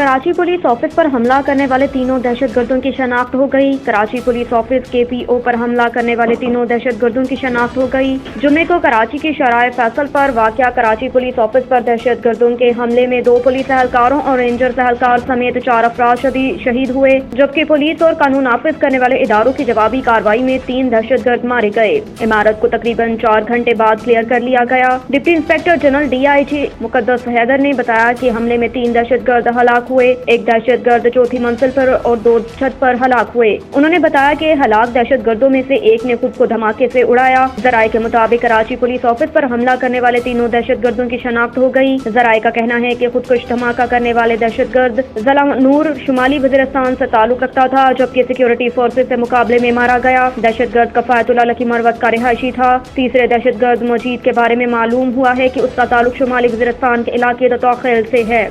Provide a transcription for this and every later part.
Karachi police office پر حملہ کرنے والے تینوں دہشت گردوں کی شناخت ہو گئی۔ کراچی پولیس آفس KPO پر حملہ کرنے والے تینوں دہشت گردوں کی شناخت ہو گئی۔ جمعے کو کراچی کی شارع فیصل پر واقع کراچی پولیس آفس پر دہشت گردوں کے حملے میں 2 پولیس اہلکاروں اور رینجرز اہلکار سمیت 4 افراد شہید ہوئے، جبکہ پولیس اور قانون نافذ کرنے والے اداروں کی جوابی کارروائی میں 3 دہشت گرد مارے گئے۔ عمارت کو تقریباً 4 گھنٹے بعد کلیئر کر لیا گیا۔ ڈپٹی انسپکٹر جنرل DIG مقدس حیدر نے بتایا کہ حملے میں 3 دہشت گرد ہلاک ہوئے، ایک دہشت گرد 4تھی منزل پر اور 2 چھت پر ہلاک ہوئے۔ انہوں نے بتایا کہ ہلاک دہشت گردوں میں سے ایک نے خود کو دھماکے سے اڑایا۔ ذرائع کے مطابق کراچی پولیس آفس پر حملہ کرنے والے تینوں دہشت گردوں کی شناخت ہو گئی۔ ذرائع کا کہنا ہے کہ خودکش دھماکہ کرنے والے دہشت گرد ضلع نور شمالی وزیرستان سے تعلق رکھتا تھا، جبکہ سیکورٹی فورسز سے مقابلے میں مارا گیا۔ دہشت گرد کفایت اللہ لکی مروت کا رہائشی تھا۔ تیسرے دہشت گرد مجید کے بارے میں معلوم ہوا ہے کہ اس کا تعلق شمالی وزیرستان کے علاقے دتوخیل سے ہے۔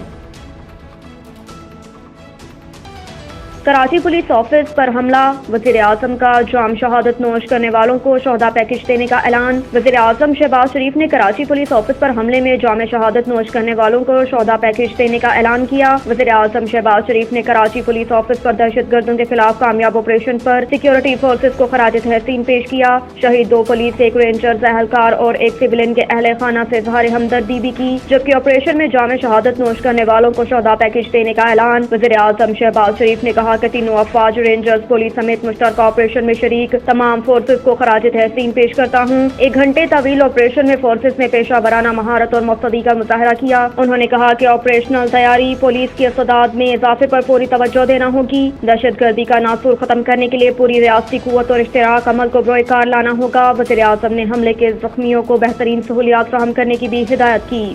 کراچی پولیس آفس پر حملہ، وزیر اعظم کا جام شہادت نوش کرنے والوں کو شہداء پیکج دینے کا اعلان۔ وزیر اعظم شہباز شریف نے کراچی پولیس آفس پر حملے میں جام شہادت نوش کرنے والوں کو شہداء پیکج دینے کا اعلان کیا۔ وزیر اعظم شہباز شریف نے کراچی پولیس آفس پر دہشت گردوں کے خلاف کامیاب آپریشن پر سیکورٹی فورسز کو خراج تحسین پیش کیا۔ شہید 2 پولیس، 1 رینجرز اہلکار اور 1 سویلین کے اہل خانہ سے اظہار ہمدردی بھی کی، جبکہ آپریشن میں جام شہادت نوش کرنے والوں کو شہداء پیکج دینے کا اعلان۔ وزیر اعظم شہباز شریف نے کہا کہ تینوں افواج، رینجرز، پولیس سمیت مشترکہ آپریشن میں شریک تمام فورسز کو خراج تحسین پیش کرتا ہوں۔ 1 گھنٹے طویل آپریشن میں فورسز نے پیشہ ورانہ مہارت اور مستعدی کا مظاہرہ کیا۔ انہوں نے کہا کہ آپریشنل تیاری، پولیس کی استعداد میں اضافے پر فوری توجہ دینا ہوگی۔ دہشت گردی کا ناسور ختم کرنے کے لیے پوری ریاستی قوت اور اشتراک عمل کو بروئے کار لانا ہوگا۔ وزیر اعظم نے حملے کے زخمیوں کو بہترین سہولیات فراہم کرنے کی بھی ہدایت کی۔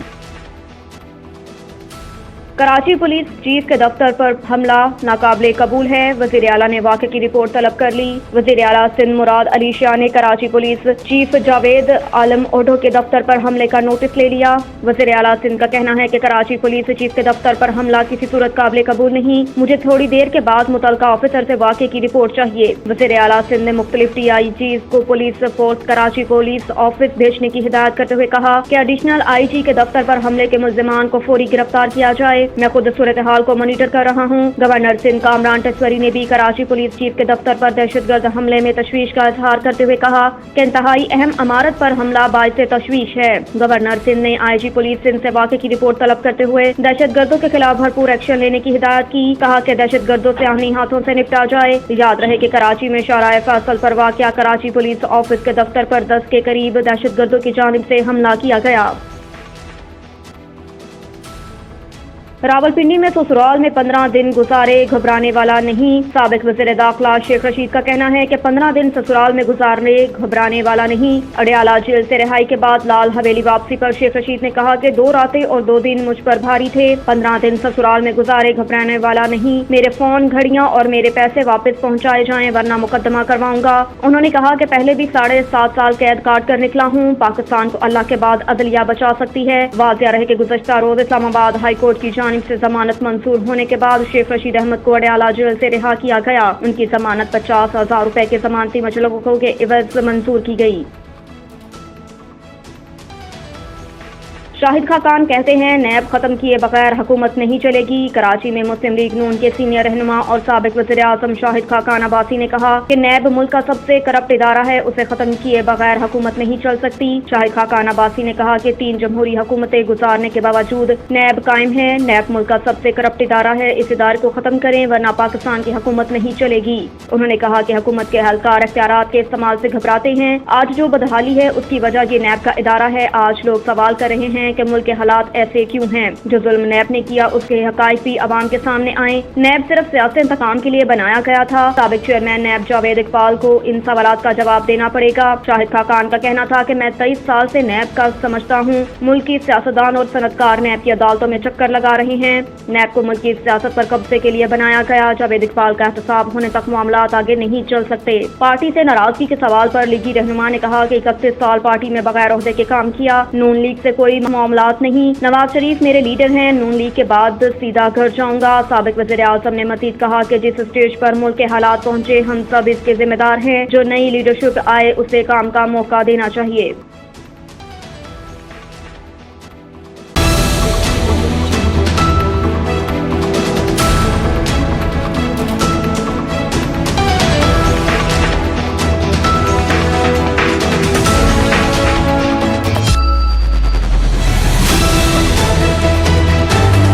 کراچی پولیس چیف کے دفتر پر حملہ ناقابل قبول ہے، وزیر اعلیٰ نے واقعے کی رپورٹ طلب کر لی۔ وزیر اعلیٰ سندھ مراد علی شاہ نے کراچی پولیس چیف جاوید عالم اوڈھو کے دفتر پر حملے کا نوٹس لے لیا۔ وزیر اعلیٰ سندھ کا کہنا ہے کہ کراچی پولیس چیف کے دفتر پر حملہ کسی صورت قابل قبول نہیں، مجھے تھوڑی دیر کے بعد متعلقہ آفیسر سے واقعے کی رپورٹ چاہیے۔ وزیر اعلیٰ سندھ نے مختلف DIGs کو police force Karachi police office بھیجنے کی ہدایت کرتے ہوئے کہا کہ ایڈیشنل IG کے دفتر پر حملے کے ملزمان کو فوری گرفتار کیا جائے۔ میں خود صورتحال کو مانیٹر کر رہا ہوں۔ گورنر سندھ کامران ٹسوری نے بھی کراچی پولیس چیف کے دفتر پر دہشت گرد حملے میں تشویش کا اظہار کرتے ہوئے کہا کہ انتہائی اہم عمارت پر حملہ باعث تشویش ہے۔ گورنر سندھ نے IG پولیس سندھ سے واقعے کی رپورٹ طلب کرتے ہوئے دہشت گردوں کے خلاف بھرپور ایکشن لینے کی ہدایت کی، کہا کہ دہشت گردوں سے آہنی ہاتھوں سے نپٹا جائے۔ یاد رہے کہ کراچی میں شارع فیصل پر واقع کراچی پولیس آفس کے دفتر پر 10 کے قریب دہشت گردوں کی جانب سے حملہ کیا گیا۔ راولپنڈی میں سسرال میں 15 دن گزارے گھبرانے والا نہیں، سابق وزیر داخلہ شیخ رشید کا کہنا ہے کہ 15 دن سسرال میں گزارنے گھبرانے والا نہیں۔ اڈیالہ جیل سے رہائی کے بعد لال حویلی واپسی پر شیخ رشید نے کہا کہ 2 راتیں اور 2 دن مجھ پر بھاری تھے۔ 15 دن سسرال میں گزارے گھبرانے والا نہیں، میرے فون، گھڑیاں اور میرے پیسے واپس پہنچائے جائیں ورنہ مقدمہ کرواؤں گا۔ انہوں نے کہا کہ پہلے بھی 7.5 سال قید کاٹ کر نکلا ہوں، پاکستان کو اللہ کے بعد عدلیہ بچا سکتی ہے۔ واضح رہے کہ گزشتہ روز اسلام آباد ہائی کورٹ کی جانب سے ضمانت منظور ہونے کے بعد شیخ رشید احمد کو اڈیالہ جیل سے رہا کیا گیا۔ ان کی ضمانت 50,000 روپے کے ضمانتی مجلسوں کے عوض منظور کی گئی۔ شاہد خاقان کہتے ہیں نیب ختم کیے بغیر حکومت نہیں چلے گی۔ کراچی میں مسلم لیگ نون کے سینئر رہنما اور سابق وزیر اعظم شاہد خاقان عباسی نے کہا کہ نیب ملک کا سب سے کرپٹ ادارہ ہے، اسے ختم کیے بغیر حکومت نہیں چل سکتی۔ شاہد خاقان عباسی نے کہا کہ 3 جمہوری حکومتیں گزارنے کے باوجود نیب قائم ہے۔ نیب ملک کا سب سے کرپٹ ادارہ ہے، اس ادارے کو ختم کریں ورنہ پاکستان کی حکومت نہیں چلے گی۔ انہوں نے کہا کہ حکومت کے اہلکار اختیارات کے استعمال سے گھبراتے ہیں۔ آج جو بدحالی ہے اس کی وجہ یہ نیب کا ادارہ ہے۔ آج لوگ سوال کر رہے ہیں کہ ملک کے حالات ایسے کیوں ہیں؟ جو ظلم نیب نے کیا اس کے حقائق بھی عوام کے سامنے آئیں۔ نیب صرف سیاسی انتقام کے لیے بنایا گیا تھا۔ سابق چیئرمین نیب جاوید اقبال کو ان سوالات کا جواب دینا پڑے گا۔ شاہد خاقان کا کہنا تھا کہ میں 23 سال سے نیب کا سمجھتا ہوں، ملکی سیاستدان اور صنعتکار نیب کی عدالتوں میں چکر لگا رہے ہیں۔ نیب کو ملکی سیاست پر قبضے کے لیے بنایا گیا۔ جاوید اقبال کا احتساب ہونے تک معاملات آگے نہیں چل سکتے۔ پارٹی سے ناراضگی کے سوال پر لیگی رہنما نے کہا کہ 31 سال پارٹی میں بغیر عہدے کے کام کیا، نون لیگ سے کوئی معاملات نہیں۔ نواز شریف میرے لیڈر ہیں، نون لیگ کے بعد سیدھا گھر جاؤں گا۔ سابق وزیر اعظم نے مزید کہا کہ جس اسٹیج پر ملک کے حالات پہنچے ہم سب اس کے ذمہ دار ہیں، جو نئی لیڈرشپ آئے اسے کام کا موقع دینا چاہیے۔